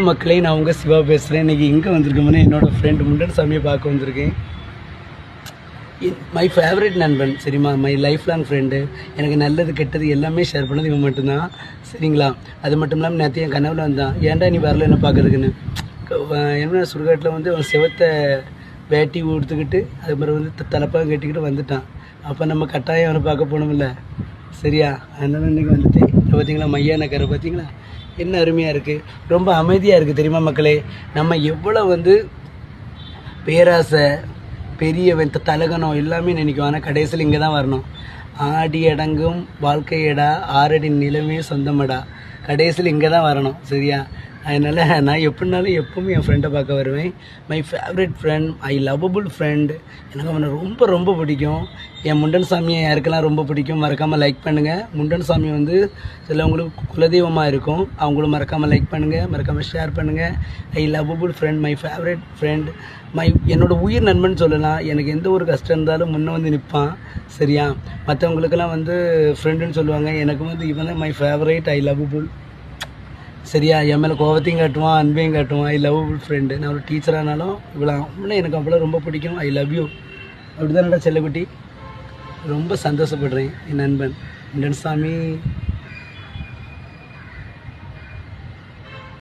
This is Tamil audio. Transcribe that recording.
மக்களே, நான் உங்கள் சிவா பேசுகிறேன். இன்றைக்கி எங்கே வந்திருக்கோம்னா என்னோடய ஃப்ரெண்ட் முண்டன் சாமியை பார்க்க வந்திருக்கேன். மை ஃபேவரட் நண்பன், சரிம்மா, மை லைஃப் லாங் ஃப்ரெண்டு. எனக்கு நல்லது கெட்டது எல்லாமே ஷேர் பண்ணது இவன் மட்டும்தான், சரிங்களா. அது மட்டும் இல்லாமல் நேற்று என் கனவில் வந்தான், ஏன்டா நீ வரல என்ன பார்க்குறதுக்குன்னு. என்ன சுடுகாட்டில் வந்து அவன் செவத்தை வேட்டி கொடுத்துக்கிட்டு அது மாதிரி வந்து தலைப்பாக கட்டிக்கிட்டு வந்துட்டான். அப்போ நம்ம கட்டாயம் அவனை பார்க்க போகணுமில்ல, சரியா. அதனால இன்றைக்கி வந்துட்டேன். இப்போ பார்த்தீங்களா மையா நகரை பார்த்தீங்களா, என்ன அருமையாக இருக்குது, ரொம்ப அமைதியாக இருக்குது தெரியுமா மக்களே. நம்ம எவ்வளோ வந்து பேராசை பெரியவன் தலகனம் எல்லாமே நினைக்கும், ஆனால் கடைசியில் இங்கே தான் வரணும். ஆடி அடங்கும் வாழ்க்கையடா, ஆறடி நிலமே சொந்தமடா, கடைசியில் இங்கே தான் வரணும், சரியா. அதனால் நான் எப்படினாலும் எப்பவுமே என் ஃப்ரெண்டை பார்க்க வருவேன். My favourite friend, I lovable friend. எனக்கு அவனை ரொம்ப ரொம்ப பிடிக்கும். என் முண்டன் சாமியை யாருக்கெல்லாம் ரொம்ப பிடிக்கும் மறக்காமல் லைக் பண்ணுங்கள். முண்டன் சாமி வந்து சிலவங்களுக்கு குலதெய்வமாக இருக்கும், அவங்களும் மறக்காமல் லைக் பண்ணுங்கள், மறக்காமல் ஷேர் பண்ணுங்கள். I lovable friend, my favourite friend, என்னோடய உயிர் நண்பன் சொல்லலாம். எனக்கு எந்த ஒரு கஷ்டம் இருந்தாலும் முன்னே வந்து நிற்பான், சரியா. மற்றவங்களுக்கெல்லாம் வந்து ஃப்ரெண்டுன்னு சொல்லுவாங்க, எனக்கு வந்து இவன் தான் மை ஃபேவரேட், ஐ லவ்வபுள், சரியா. என் மேலே கோவத்தையும் காட்டுவான், அன்பையும் காட்டுவான். ஐ லவ்வபுள் ஃப்ரெண்டு. நான் ஒரு டீச்சரானாலும் இவ்வளோ அவனை எனக்கு அவ்வளோ ரொம்ப பிடிக்கும். I love you. அப்படி தானடா செல்லக்குட்டி. ரொம்ப சந்தோஷப்படுறேன் என் நண்பன் முண்டன் சாமி.